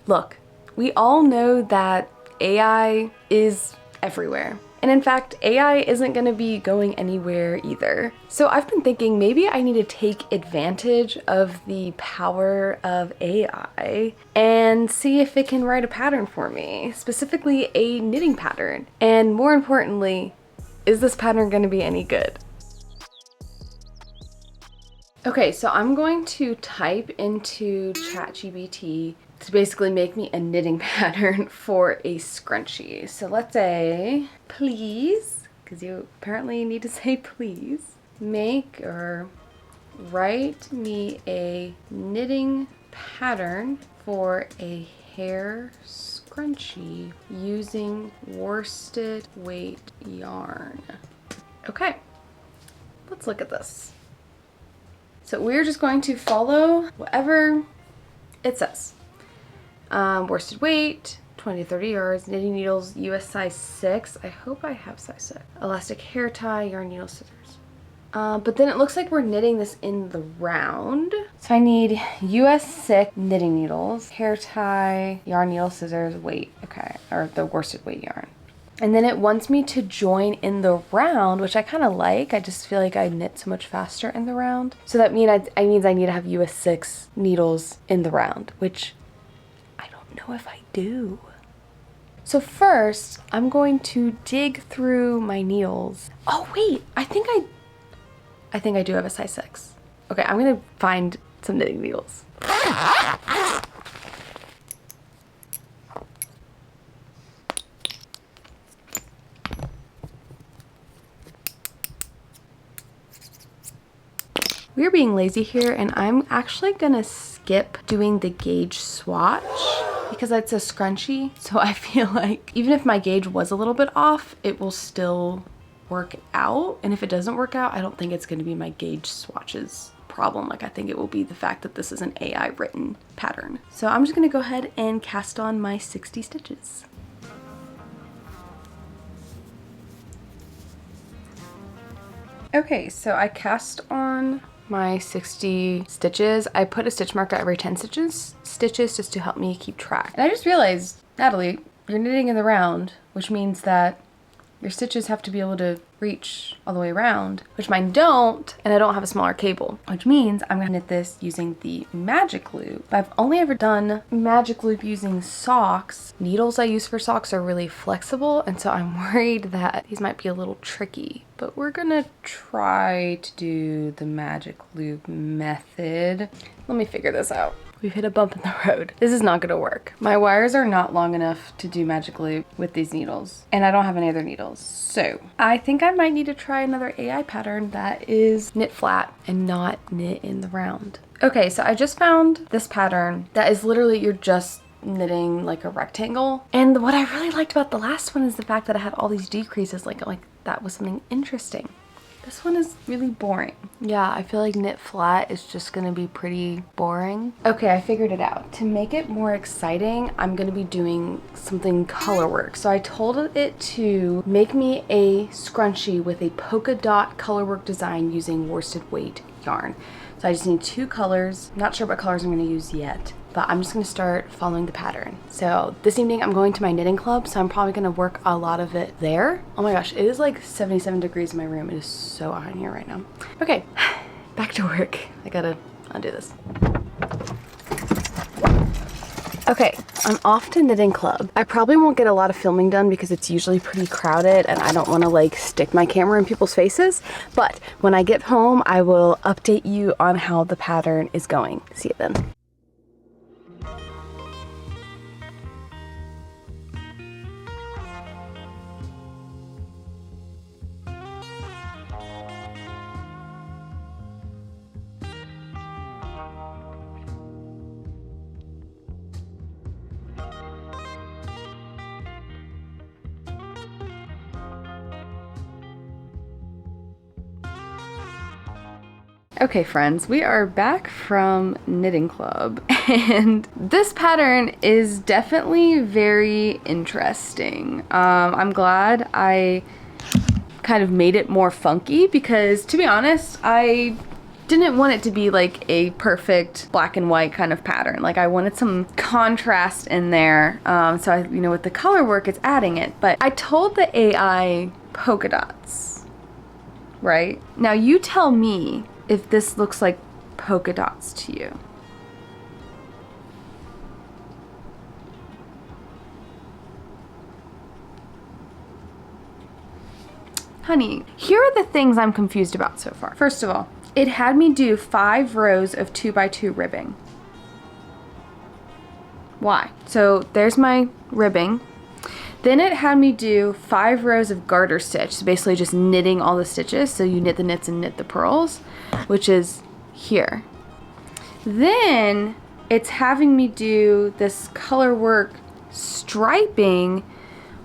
Look, we all know that AI is everywhere. And in fact, AI isn't gonna be going anywhere either. So I've been thinking maybe I need to take advantage of the power of AI and see if it can write a pattern for me, specifically a knitting pattern. And more importantly, is this pattern gonna be any good? Okay, so I'm going to type into ChatGPT to basically make me a knitting pattern for a scrunchie. So let's say, please, because you apparently need to say please, make or write me a knitting pattern for a hair scrunchie using worsted weight yarn. Okay, let's look at this. So we're just going to follow whatever it says. Worsted weight, 20 to 30 yards, knitting needles, US size 6. I hope I have size 6. Elastic hair tie, yarn needle scissors. But then it looks like we're knitting this in the round. So I need US 6 knitting needles, hair tie, yarn needle scissors, weight, okay, or the worsted weight yarn. And then it wants me to join in the round, which I kind of like. I just feel like I knit so much faster in the round. So that means I need to have US 6 needles in the round, which I don't know if I do. So first, I'm going to dig through my needles. Oh wait, I think I do have a size 6. Okay, I'm gonna find some knitting needles. We're being lazy here, and I'm actually gonna skip doing the gauge swatch because it's a scrunchie. So I feel like even if my gauge was a little bit off, it will still work out. And if it doesn't work out, I don't think it's gonna be my gauge swatches problem. Like, I think it will be the fact that this is an AI written pattern. So I'm just gonna go ahead and cast on my 60 stitches. Okay, so I cast on my 60 stitches. I put a stitch marker every 10 stitches just to help me keep track. And I just realized, Natalie, you're knitting in the round, which means that your stitches have to be able to reach all the way around, which mine don't, and I don't have a smaller cable, which means I'm gonna knit this using the magic loop. But I've only ever done magic loop using socks. Needles I use for socks are really flexible, and so I'm worried that these might be a little tricky, but we're gonna try to do the magic loop method. Let me figure this out. We've hit a bump in the road. This is not gonna work. My wires are not long enough to do magic loop with these needles, and I don't have any other needles. So I think I might need to try another AI pattern that is knit flat and not knit in the round. Okay, so I just found this pattern that is literally, you're just knitting like a rectangle. And what I really liked about the last one is the fact that I had all these decreases, like that was something interesting. This one is really boring. Yeah, I feel like knit flat is just gonna be pretty boring. Okay, I figured it out. To make it more exciting, I'm gonna be doing something color work. So I told it to make me a scrunchie with a polka dot colorwork design using worsted weight yarn. So I just need 2 colors. Not sure what colors I'm gonna use yet, but I'm just gonna start following the pattern. So this evening I'm going to my knitting club, so I'm probably gonna work a lot of it there. Oh my gosh, it is like 77 degrees in my room. It is so hot in here right now. Okay, back to work. I gotta undo this. Okay, I'm off to knitting club. I probably won't get a lot of filming done because it's usually pretty crowded and I don't want to like stick my camera in people's faces. But when I get home, I will update you on how the pattern is going. See you then. Okay friends, we are back from knitting club and this pattern is definitely very interesting. I'm glad I kind of made it more funky because, to be honest, I didn't want it to be like a perfect black and white kind of pattern. Like I wanted some contrast in there. So I, you know, with the color work, it's adding it. But I told the AI polka dots, right? Now you tell me if this looks like polka dots to you. Honey, here are the things I'm confused about so far. First of all, it had me do 5 rows of 2x2 ribbing. Why? So there's my ribbing. Then it had me do 5 rows of garter stitch, so basically just knitting all the stitches. So you knit the knits and knit the purls, which is here. Then it's having me do this color work striping,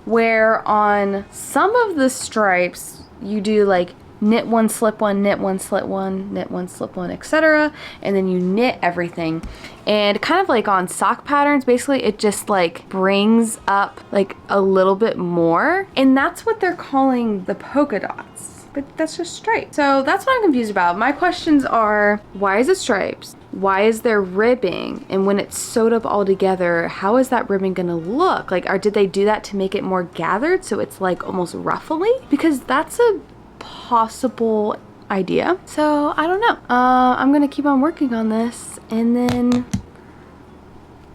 where on some of the stripes you do like knit one, slip one, knit one, slip one, knit one, slip one, etc. And then you knit everything. And kind of like on sock patterns, basically it just like brings up like a little bit more. And that's what they're calling the polka dots. But that's just stripes. So that's what I'm confused about. My questions are, why is it stripes? Why is there ribbing? And when it's sewed up all together, how is that ribbing gonna look? Like, or did they do that to make it more gathered so it's like almost ruffly? Because that's a possible idea. So I don't know. I'm gonna keep on working on this and then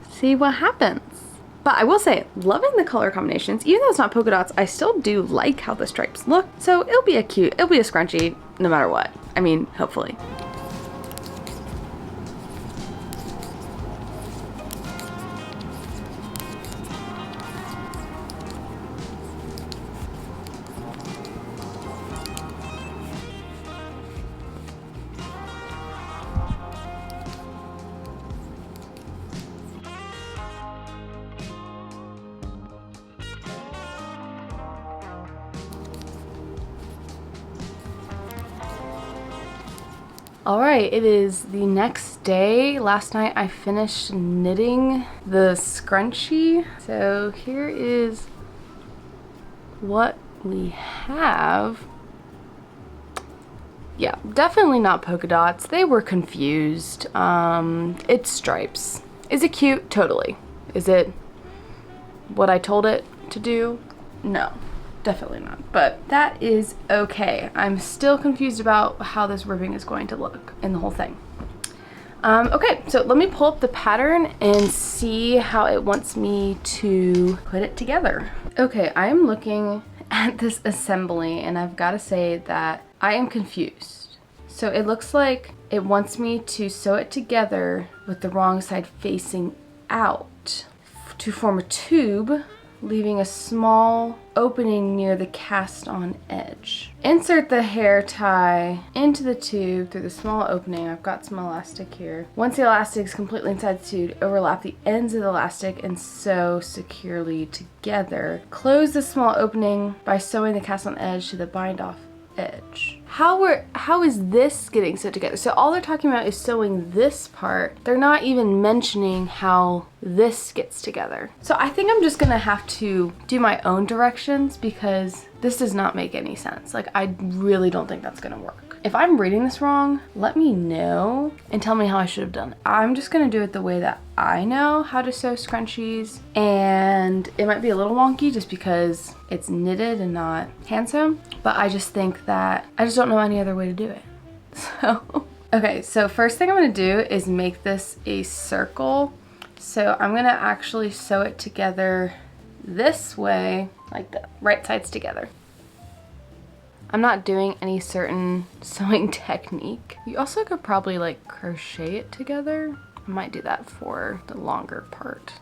see what happens. But I will say, loving the color combinations. Even though it's not polka dots, I still do like how the stripes look. So it'll be a scrunchie no matter what. I mean, hopefully. All right, it is the next day. Last night I finished knitting the scrunchie. So here is what we have. Yeah, definitely not polka dots. They were confused. It's stripes. Is it cute? Totally. Is it what I told it to do? No. Definitely not, but that is okay. I'm still confused about how this ribbing is going to look in the whole thing. Okay, so let me pull up the pattern and see how it wants me to put it together. Okay, I am looking at this assembly and I've got to say that I am confused. So it looks like it wants me to sew it together with the wrong side facing out to form a tube, leaving a small opening near the cast on edge. Insert the hair tie into the tube through the small opening. I've got some elastic here. Once the elastic is completely inside the tube, overlap the ends of the elastic and sew securely together. Close the small opening by sewing the cast on edge to the bind off edge. How is this getting sewed together? So all they're talking about is sewing this part. They're not even mentioning how this gets together. So I think I'm just gonna have to do my own directions because this does not make any sense. Like, I really don't think that's gonna work. If I'm reading this wrong, let me know and tell me how I should have done it. I'm just gonna do it the way that I know how to sew scrunchies, and it might be a little wonky just because it's knitted and not hand sewn, but I just think that I just don't know any other way to do it. So, okay, so first thing I'm gonna do is make this a circle. So I'm gonna actually sew it together this way, like the right sides together. I'm not doing any certain sewing technique. You also could probably like crochet it together. I might do that for the longer part.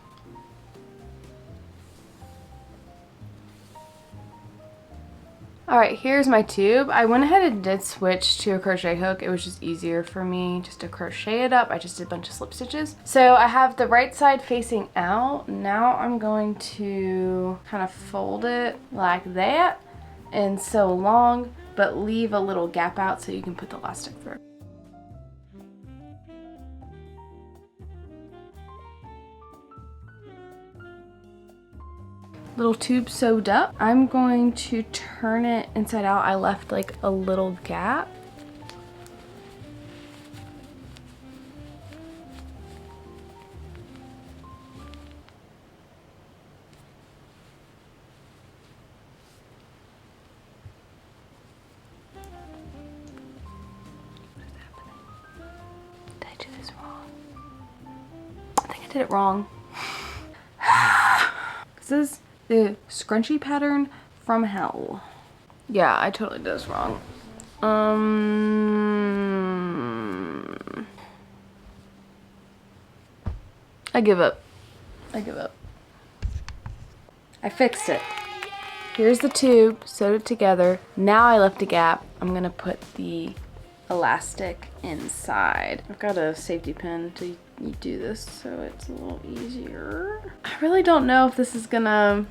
All right, here's my tube. I went ahead and did switch to a crochet hook. It was just easier for me just to crochet it up. I just did a bunch of slip stitches. So I have the right side facing out. Now I'm going to kind of fold it like that and sew along, but leave a little gap out so you can put the elastic through. Little tube sewed up. I'm going to turn it inside out. I left like a little gap. I do this wrong? I think I did it wrong. This is the scrunchie pattern from hell. Yeah, I totally did this wrong. I give up. I give up. I fixed it. Here's the tube, sewed it together. Now I left a gap. I'm gonna put the elastic inside. I've got a safety pin to do this so it's a little easier. I really don't know if this is gonna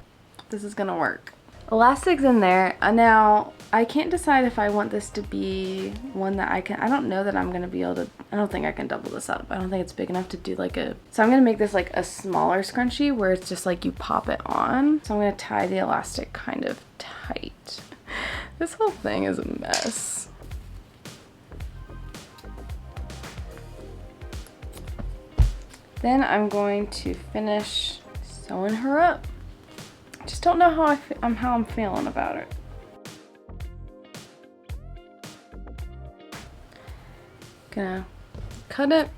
work. Elastic's in there. Now, I can't decide if I want this to be one that I don't know that I'm gonna be able to, I don't think I can double this up. I don't think it's big enough to do like so I'm gonna make this like a smaller scrunchie where it's just like you pop it on. So I'm gonna tie the elastic kind of tight. This whole thing is a mess. Then I'm going to finish sewing her up. Just don't know how I'm feeling about it. Gonna cut it.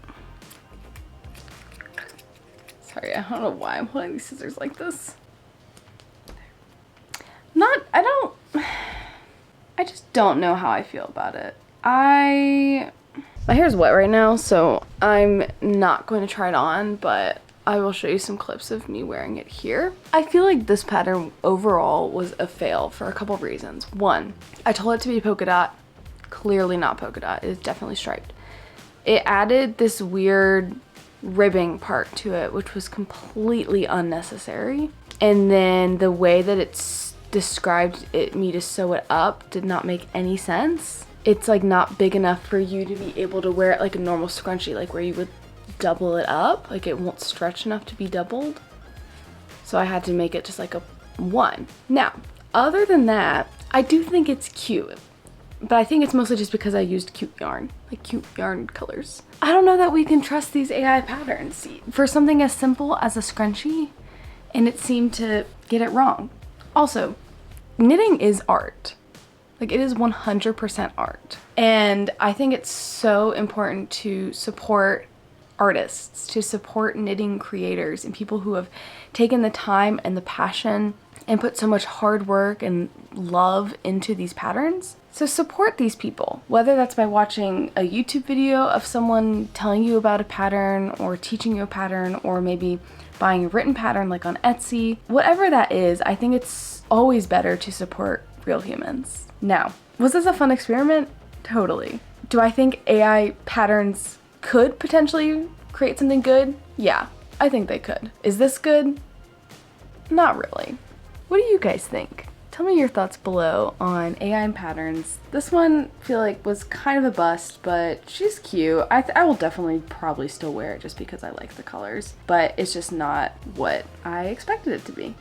Sorry, I don't know why I'm holding these scissors like this. I just don't know how I feel about it. My hair's wet right now, so I'm not going to try it on, but I will show you some clips of me wearing it here. I feel like this pattern overall was a fail for a couple of reasons. One, I told it to be polka dot, clearly not polka dot, it is definitely striped. It added this weird ribbing part to it, which was completely unnecessary. And then the way that it's described me to sew it up did not make any sense. It's like not big enough for you to be able to wear it like a normal scrunchie, like where you would double it up, like it won't stretch enough to be doubled. So I had to make it just like a one. Now, other than that, I do think it's cute, but I think it's mostly just because I used cute yarn, like cute yarn colors. I don't know that we can trust these AI patterns for something as simple as a scrunchie, and it seemed to get it wrong. Also, knitting is art. Like, it is 100% art. And I think it's so important to support artists, to support knitting creators and people who have taken the time and the passion and put so much hard work and love into these patterns. So support these people, whether that's by watching a YouTube video of someone telling you about a pattern or teaching you a pattern, or maybe buying a written pattern like on Etsy. Whatever that is, I think it's always better to support real humans. Now, was this a fun experiment? Totally. Do I think AI patterns could potentially create something good? Yeah, I think they could. Is this good? Not really. What do you guys think? Tell me your thoughts below on AI and patterns. This one I feel like was kind of a bust, but she's cute. I will definitely probably still wear it just because I like the colors, but it's just not what I expected it to be.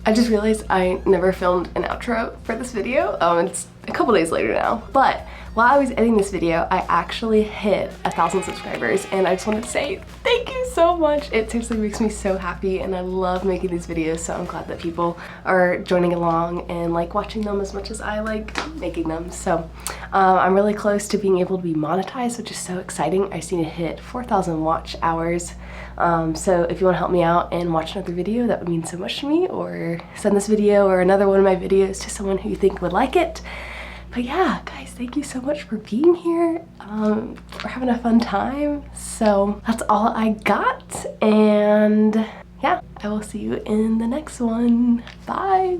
I just realized I never filmed an outro for this video. It's a couple days later now, but while I was editing this video, I actually hit 1,000 subscribers, and I just wanted to say thank you so much. It seriously makes me so happy, and I love making these videos, so I'm glad that people are joining along and like watching them as much as I like making them. So I'm really close to being able to be monetized, which is so exciting. I just need to hit 4,000 watch hours. So if you want to help me out and watch another video, that would mean so much to me, or send this video or another one of my videos to someone who you think would like it. But yeah, guys, thank you so much for being here. We're having a fun time. So that's all I got. And yeah, I will see you in the next one. Bye.